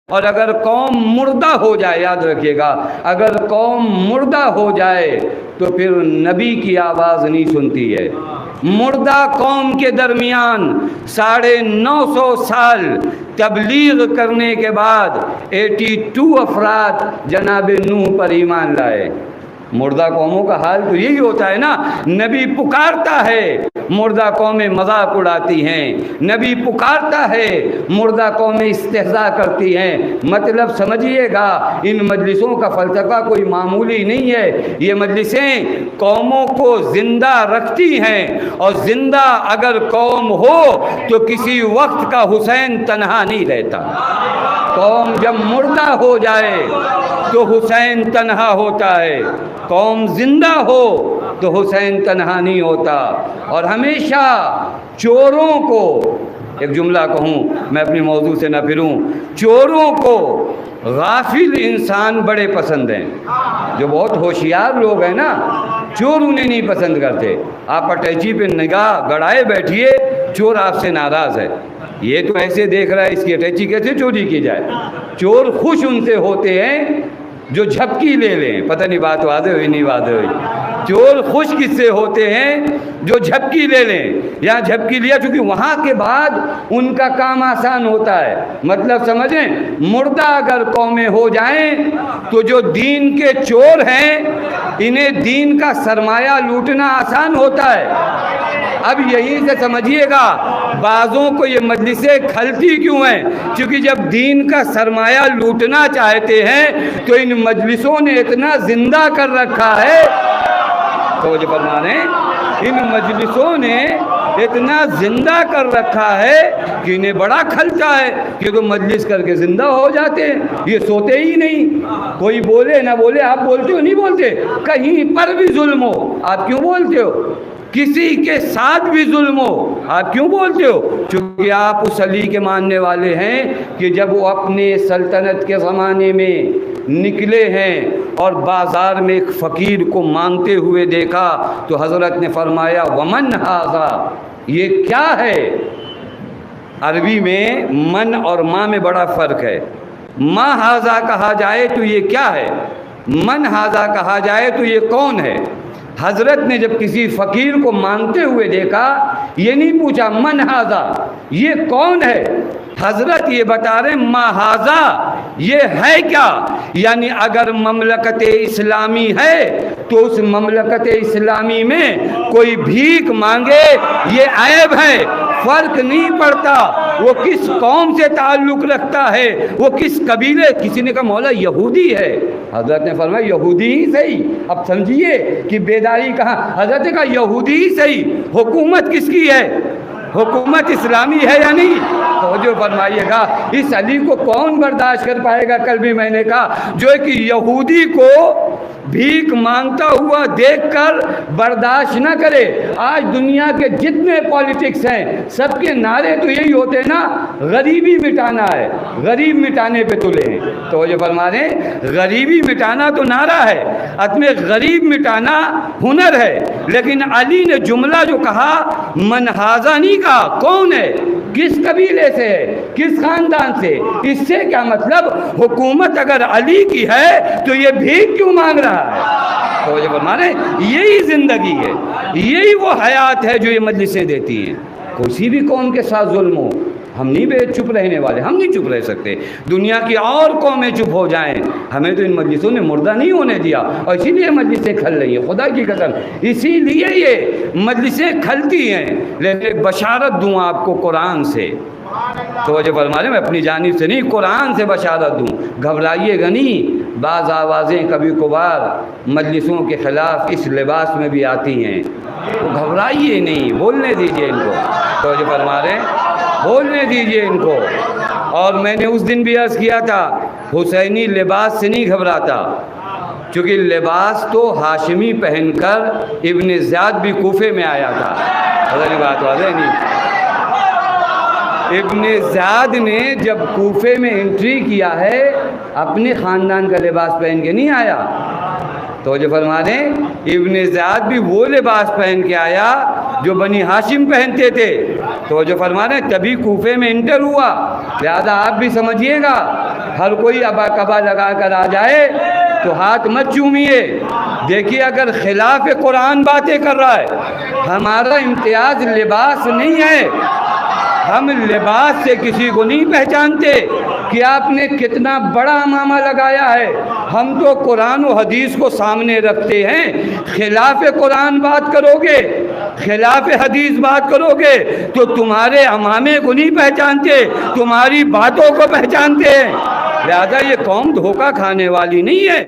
اور اگر قوم مردہ ہو جائے، یاد رکھیے گا، اگر قوم مردہ ہو جائے تو پھر نبی کی آواز نہیں سنتی ہے۔ مردہ قوم کے درمیان 950 سال تبلیغ کرنے کے بعد 82 افراد جناب نوح پر ایمان لائے۔ مردہ قوموں کا حال تو یہی ہوتا ہے نا، نبی پکارتا ہے، مردہ قومیں مذاق اڑاتی ہیں، نبی پکارتا ہے، مردہ قومیں استہزاء کرتی ہیں۔ مطلب سمجھیے گا، ان مجلسوں کا فلسفہ کوئی معمولی نہیں ہے۔ یہ مجلسیں قوموں کو زندہ رکھتی ہیں، اور زندہ اگر قوم ہو تو کسی وقت کا حسین تنہا نہیں رہتا۔ قوم جب مردہ ہو جائے تو حسین تنہا ہوتا ہے، قوم زندہ ہو تو حسین تنہا نہیں ہوتا۔ اور ہمیشہ چوروں کو، ایک جملہ کہوں، میں اپنی موضوع سے نہ پھروں، چوروں کو غافل انسان بڑے پسند ہیں۔ جو بہت ہوشیار لوگ ہیں نا، چور انہیں نہیں پسند کرتے۔ آپ اٹیچی پہ نگاہ گڑائے بیٹھیے، چور آپ سے ناراض ہے، یہ تو ایسے دیکھ رہا ہے اس کی اٹیچی کیسے چوری کی جائے۔ چور خوش ان سے ہوتے ہیں جو جھپکی لے لیں۔ پتہ نہیں بات واضح ہوئی نہیں واضح ہوئی؟ چور خوش کس سے ہوتے ہیں؟ جو جھپکی لے لیں، یا جھپکی لیا، چونکہ وہاں کے بعد ان کا کام آسان ہوتا ہے۔ مطلب سمجھیں، مردہ اگر قومیں ہو جائیں تو جو دین کے چور ہیں انہیں دین کا سرمایہ لوٹنا آسان ہوتا ہے۔ اب یہیں سے سمجھیے گا بعضوں کو یہ مجلسیں کھلتی کیوں ہیں، کیونکہ جب دین کا سرمایہ لوٹنا چاہتے ہیں تو ان مجلسوں نے اتنا زندہ کر رکھا ہے، توجہ فرمائیں، ان مجلسوں نے اتنا زندہ کر رکھا ہے کہ انہیں بڑا کھلتا ہے، کیونکہ مجلس کر کے زندہ ہو جاتے ہیں۔ یہ سوتے ہی نہیں، کوئی بولے نہ بولے، آپ بولتے ہو نہیں بولتے؟ کہیں پر بھی ظلم ہو آپ کیوں بولتے ہو؟ کسی کے ساتھ بھی ظلم ہو آپ کیوں بولتے ہو؟ چونکہ آپ اس علی کے ماننے والے ہیں کہ جب وہ اپنے سلطنت کے زمانے میں نکلے ہیں اور بازار میں ایک فقیر کو مانگتے ہوئے دیکھا تو حضرت نے فرمایا ومن ھذا، یہ کیا ہے؟ عربی میں من اور ماں میں بڑا فرق ہے۔ ما ھذا کہا جائے تو یہ کیا ہے، من ھذا کہا جائے تو یہ کون ہے۔ حضرت نے جب کسی فقیر کو مانگتے ہوئے دیکھا، یہ نہیں پوچھا من ھذا، یہ کون ہے، حضرت یہ بتا رہے ما ھذا، یہ ہے کیا۔ یعنی اگر مملکت اسلامی ہے تو اس مملکت اسلامی میں کوئی بھیک مانگے یہ عیب ہے، فرق نہیں پڑتا وہ کس قوم سے تعلق رکھتا ہے، وہ کس قبیلے۔ کسی نے کہا مولا یہودی ہے، حضرت نے فرمایا یہودی ہی صحیح۔ اب سمجھیے کہ بیداری کہاں، حضرت نے کہا یہودی ہی صحیح، حکومت کس کی ہے، حکومت اسلامی ہے یا نہیں؟ توجہ فرمائیے گا، اس علی کو کون برداشت کر پائے گا؟ کل بھی میں نے کہا جو ایک یہودی کو بھیک مانگتا ہوا دیکھ کر برداشت نہ کرے۔ آج دنیا کے جتنے پالیٹکس ہیں سب کے نعرے تو یہی ہوتے ہیں نا، غریبی مٹانا ہے، غریب مٹانے پہ تلے ہیں۔ توجہ فرما رہے ہیں، غریبی مٹانا تو نعرہ ہے، اصل میں غریب مٹانا ہنر ہے۔ لیکن علی نے جملہ جو کہا من ھذا نہیں کہا، کون ہے، کس قبیلے سے ہے، کس خاندان سے۔ اس سے کیا مطلب، حکومت اگر علی کی ہے تو یہ بھیک کیوں مانگ رہا ہے؟ تو یہ فرمانے یہی زندگی ہے، یہی وہ حیات ہے جو یہ مجلسیں دیتی ہیں۔ کسی بھی قوم کے ساتھ ظلم ہو، ہم نہیں چپ رہنے والے، ہم نہیں چپ رہ سکتے۔ دنیا کی اور قومیں چپ ہو جائیں، ہمیں تو ان مجلسوں نے مردہ نہیں ہونے دیا، اور اسی لیے مجلسیں کھل رہی ہیں، خدا کی قسم اسی لیے یہ مجلسیں کھلتی ہیں۔ لیکن ایک بشارت دوں آپ کو قرآن سے، توجہ فرما رہے، میں اپنی جانب سے نہیں، قرآن سے بشارت دوں، گھبرائیے گا نہیں۔ بعض آوازیں کبھی کبھار مجلسوں کے خلاف اس لباس میں بھی آتی ہیں، تو گھبرائیے نہیں، بولنے دیجئے ان کو، توجہ فرما رہے ہیں، بولنے دیجئے ان کو۔ اور میں نے اس دن بھی عرض کیا تھا، حسینی لباس سے نہیں گھبراتا، چونکہ لباس تو ہاشمی پہن کر ابن زیاد بھی کوفے میں آیا تھا، حضرت بات واضح نہیں۔ ابن زیاد نے جب کوفے میں انٹری کیا ہے اپنے خاندان کا لباس پہن کے نہیں آیا، توجہ فرما دیں، ابن زیاد بھی وہ لباس پہن کے آیا جو بنی ہاشم پہنتے تھے، تو جو فرما رہے ہیں تبھی کوفے میں انٹر ہوا، لہذا آپ بھی سمجھیے گا، ہر کوئی ابا کبا لگا کر آ جائے تو ہاتھ مت چومیے۔ دیکھیے اگر خلاف قرآن باتیں کر رہا ہے، ہمارا امتیاز لباس نہیں ہے، ہم لباس سے کسی کو نہیں پہچانتے کہ آپ نے کتنا بڑا امامہ لگایا ہے، ہم تو قرآن و حدیث کو سامنے رکھتے ہیں۔ خلاف قرآن بات کرو گے، خلاف حدیث بات کرو گے تو تمہارے امامے کو نہیں پہچانتے، تمہاری باتوں کو پہچانتے ہیں۔ لہذا یہ قوم دھوکہ کھانے والی نہیں ہے۔